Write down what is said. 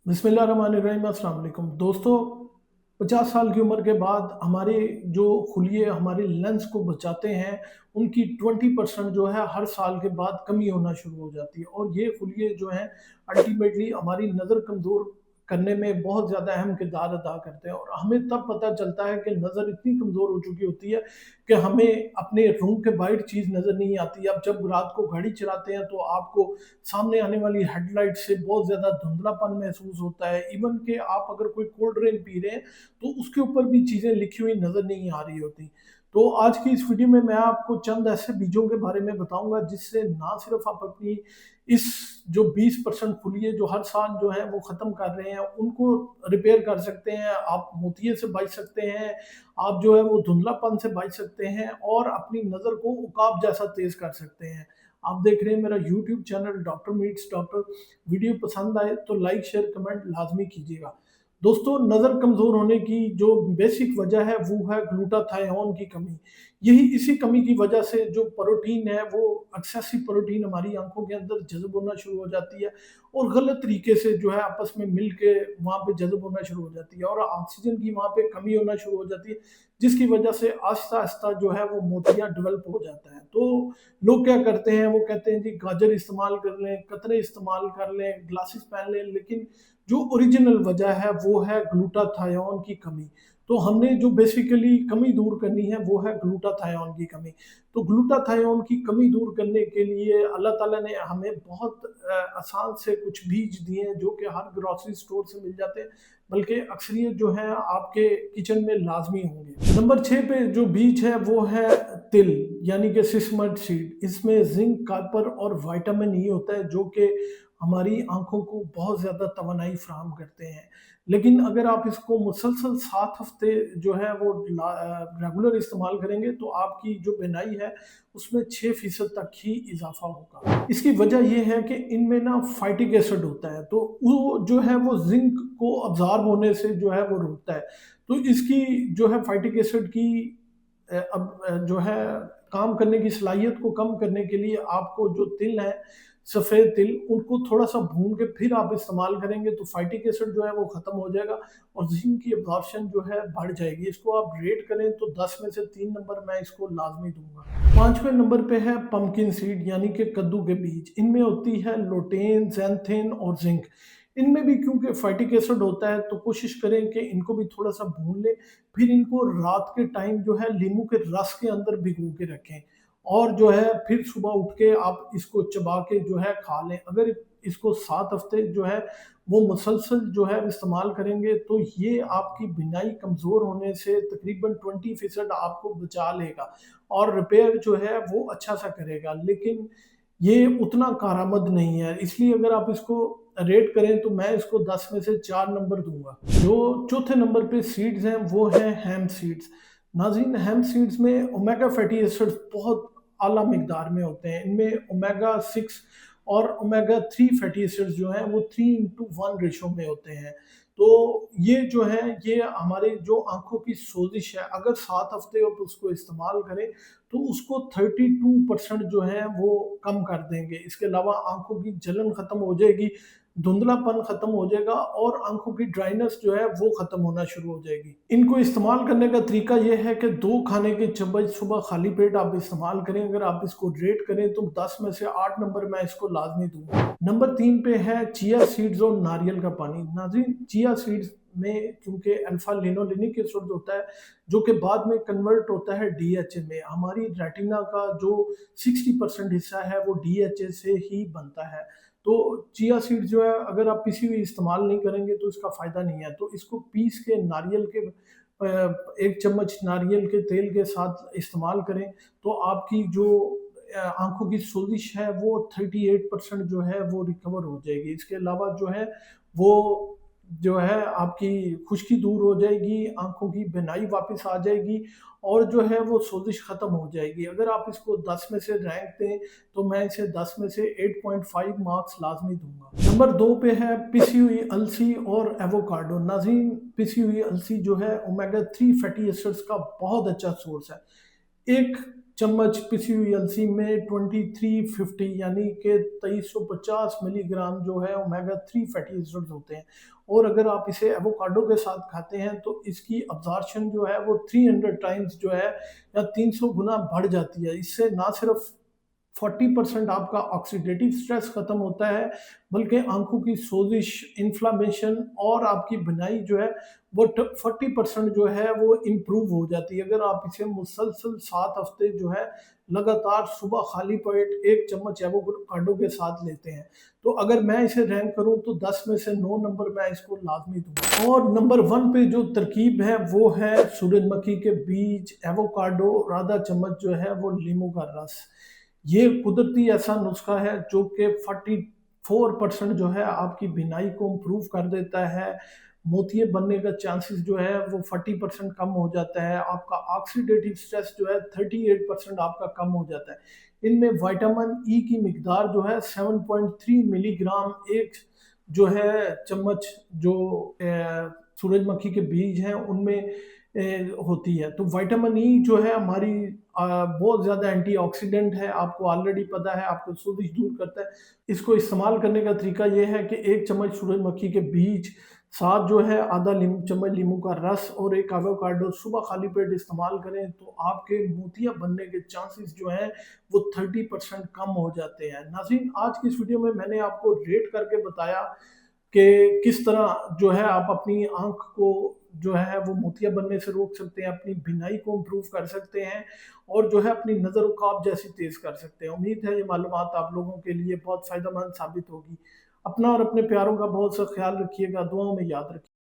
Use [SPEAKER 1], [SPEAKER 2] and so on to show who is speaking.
[SPEAKER 1] बिस्मिल्लाहिर्रहमानिर्रहीम। अस्सलाम वालेकुम दोस्तों। 50 साल की उम्र के बाद हमारे जो खुलिये हमारे लेंस को बचाते हैं, उनकी 20% जो है हर साल के बाद कमी होना शुरू हो जाती है। और ये खुलिये जो हैं अल्टीमेटली हमारी नज़र कमज़ोर करने में बहुत ज़्यादा अहम किरदार अदा करते हैं। और हमें तब पता चलता है कि नज़र इतनी कमज़ोर हो चुकी होती है कि हमें अपने रूम के बाहर चीज़ नज़र नहीं आती। अब जब रात को गाड़ी चलाते हैं तो आपको सामने आने वाली हेडलाइट से बहुत ज़्यादा धुंधलापन महसूस होता है। इवन कि आप अगर कोई कोल्ड ड्रिंक पी रहे हैं तो उसके ऊपर भी चीज़ें लिखी हुई नज़र नहीं आ रही होती। तो आज की इस वीडियो में मैं आपको चंद ऐसे बीजों के बारे में बताऊंगा जिससे ना सिर्फ आप अपनी इस जो 20% खुलिए जो हर साल जो है वो ख़त्म कर रहे हैं उनको रिपेयर कर सकते हैं, आप मोतिये से बच सकते हैं, आप जो है वो धुंधलापन से बच सकते हैं और अपनी नज़र को उकाब जैसा तेज़ कर सकते हैं। आप देख रहे हैं मेरा YouTube channel doctor meets doctor. Video पसंद आए तो लाइक शेयर कमेंट लाजमी कीजिएगा। दोस्तों, नज़र कमज़ोर होने की जो बेसिक वजह है वो है ग्लूटाथायोन की कमी। यही इसी कमी की वजह से जो प्रोटीन है वो एक्सेसिव प्रोटीन हमारी आंखों के अंदर जज़ब होना शुरू हो जाती है और गलत तरीके से जो है आपस में मिल के वहाँ पे जज़ब होना शुरू हो जाती है और ऑक्सीजन की वहाँ पे कमी होना शुरू हो जाती है, जिसकी वजह से आहिस्ता आहिस्ता जो है वो मोतिया डेवलप हो जाता है। तो लोग क्या करते हैं, वो कहते हैं जी गाजर इस्तेमाल कर लें, कतरे इस्तेमाल कर लें, ग्लासेस पहन लें, लेकिन जो ओरिजिनल वजह है वो है ग्लूटाथायोन की कमी। तो हमने जो बेसिकली कमी दूर करनी है वो है ग्लूटाथायोन की कमी। तो ग्लूटाथायोन की कमी दूर करने के लिए अल्लाह ताला ने हमें बहुत आसान से कुछ बीज दिए हैं जो कि हर ग्रोसरी स्टोर से मिल जाते हैं, बल्कि अक्सरियत जो है आपके किचन में लाजमी होंगे। नंबर 6 पे जो बीज है वो है तिल, यानी कि सिसमड सीड। इसमें जिंक, कॉपर और विटामिन ई होता है जो कि हमारी आंखों को बहुत ज़्यादा तवानाई फराहम करते हैं। लेकिन अगर आप इसको मुसलसल 7 हफ्ते जो है वो रेगुलर इस्तेमाल करेंगे तो आपकी जो बीनाई है उसमें 6% तक ही इजाफा होगा। इसकी वजह ये है कि इनमें ना फाइटिक एसिड होता है, तो वो जो है वो जिंक को अब्जॉर्ब होने से जो है वो रोकता है। तो इसकी जो है फाइटिक एसिड की जो है काम करने की सलाहियत को कम करने के लिए आपको जो तिल है, सफ़ेद तिल, उनको थोड़ा-सा भून के फिर आप इस्तेमाल करेंगे तो फाइटिक एसिड जो है वो ख़त्म हो जाएगा और जिंक की अब्ज़ॉर्प्शन जो है बढ़ जाएगी। इसको आप रेट करें तो 10 में से 3 नंबर मैं इसको लाज़मी दूँगा। 5वें नंबर पे है पम्पकिन सीड, यानी कि कद्दू के बीज। इनमें होती है लुटेन, ज़ैंथिन और जिंक। इनमें भी क्योंकि फाइटिक एसिड होता है तो कोशिश करें कि इनको भी थोड़ा-सा भून लें, फिर इनको रात के टाइम जो है नींबू के रस के अंदर भिगो के रखें और जो है फिर सुबह उठ के आप इसको चबा के जो है खा लें। अगर इसको 7 हफ्ते जो है वो मुसलसल जो है इस्तेमाल करेंगे तो ये आपकी बीनाई कमज़ोर होने से तकरीबन 20% आपको बचा लेगा और रिपेयर जो है वो अच्छा-सा करेगा। लेकिन ये उतना कारआमद नहीं है, इसलिए अगर आप इसको रेट करें तो मैं इसको 10 में से 4 नंबर दूँगा। जो चौथे नंबर पे सीड्स हैं वो हैं हेम्प सीड्स। नाज़रीन, हेम्प सीड्स में ओमेगा फैटी एसिड्स बहुत आला मिकदार में होते हैं। इनमें ओमेगा 6 और ओमेगा 3 फैटी एसिड्स जो हैं वो 3:1 रेशो में होते हैं। तो ये जो है ये हमारे जो आँखों की सोजिश है, अगर 7 हफ्ते आप उसको इस्तेमाल करें तो उसको 32% जो है वो कम कर देंगे। इसके अलावा आँखों की जलन ख़त्म हो जाएगी, धुंधलापन ख़त्म हो जाएगा और आँखों की ड्राइनेस जो है वो ख़त्म होना शुरू हो जाएगी। इनको इस्तेमाल करने का तरीका ये है कि 2 खाने के चम्मच सुबह खाली पेट आप इस्तेमाल करें। अगर आप इसको रेट करें तो 10 में से 8 नंबर मैं इसको लाज़मी दूँगा। नंबर 3 पे है चिया सीड्स और नारियल का पानी। नाज़रीन, चिया सीड्स में क्योंकि अल्फा लिनोलेनिक एसिड होता है जो कि बाद में कन्वर्ट होता है डीएचए में। हमारी रेटिना का जो 60% हिस्सा है वो डीएचए से ही बनता है। तो चिया सीड जो है अगर आप पिसी हुई इस्तेमाल नहीं करेंगे तो इसका फ़ायदा नहीं है। तो इसको पीस के नारियल के 1 चम्मच नारियल के तेल के साथ इस्तेमाल करें तो आपकी जो आँखों की सोजिश है वो 38% जो है वो रिकवर हो जाएगी। इसके अलावा वो जो है आपकी खुश्की दूर हो जाएगी, आँखों की बीनाई वापस आ जाएगी और जो है वो सोजिश ख़त्म हो जाएगी। अगर आप इसको 10 में से रैंक दें तो मैं इसे 10 में से 8.5 मार्क्स लाज़मी दूँगा। नंबर 2 पे है पिसी हुई अलसी और एवोकाडो। नाज़रीन, पिसी हुई अलसी जो है ओमेगा 3 फैटी एसिड्स का बहुत अच्छा सोर्स है। 1 चम्मच पिसी हुई अलसी में 2350 यानी कि 2350 मिलीग्राम जो है ओमेगा 3 फैटी एसिड्स होते हैं। और अगर आप इसे एवोकाडो के साथ खाते हैं तो इसकी अब्जॉर्प्शन जो है वो 300 टाइम्स जो है या 300 गुना बढ़ जाती है। इससे ना सिर्फ 40% आपका ऑक्सीडेटिव स्ट्रेस खत्म होता है, बल्कि आंखों की सोजिश, इन्फ्लामेशन और आपकी बिनाई जो है वो 40% जो है वो इम्प्रूव हो जाती है अगर आप इसे मुसलसल 7 हफ्ते जो है लगातार सुबह खाली पेट एक चम्मच एवोकाडो के साथ लेते हैं। तो अगर मैं इसे रैंक करूं तो 10 में से 9 नंबर मैं इसको लाजमी दूंगा। और नंबर 1 पे जो तरकीब है वो है सूरजमुखी के बीज, एवोकाडो और आधा चम्मच जो है वो लीमू का रस। ये कुदरती ऐसा नुस्खा है जो कि 44% जो है आपकी बीनाई को इम्प्रूव कर देता है। मोतिये बनने का चांसेस जो है वो 40% कम हो जाता है। आपका ऑक्सीडेटिव स्ट्रेस जो है 38% आपका कम हो जाता है। इनमें विटामिन ई की मिकदार जो है 7.3 मिलीग्राम एक जो है चम्मच जो सूरजमुखी के बीज हैं उनमें होती है। तो विटामिन ई जो है हमारी बहुत ज़्यादा एंटीऑक्सीडेंट है, आपको ऑलरेडी पता है, आपको सोजिश दूर करता है। इसको इस्तेमाल करने का तरीका ये है कि 1 चम्मच सूरजमुखी के बीज, साथ जो है आधा चम्मच नींबू का रस और एक एवोकाडो सुबह खाली पेट इस्तेमाल करें तो आपके मोतियाँ बनने के चांसेस जो हैं वो 30% कम हो जाते हैं। नाज़रीन, आज की इस वीडियो में मैंने आपको रेट करके बताया कि किस तरह जो है आप अपनी आँख को जो है वो मोतिया बनने से रोक सकते हैं, अपनी बीनाई को इम्प्रूव कर सकते हैं और जो है अपनी नज़र उकाब जैसी तेज़ कर सकते हैं। उम्मीद है ये मालूमात आप लोगों के लिए बहुत फ़ायदेमंद साबित होगी। अपना और अपने प्यारों का बहुत सा ख्याल रखिएगा, दुआओं में याद रखिए।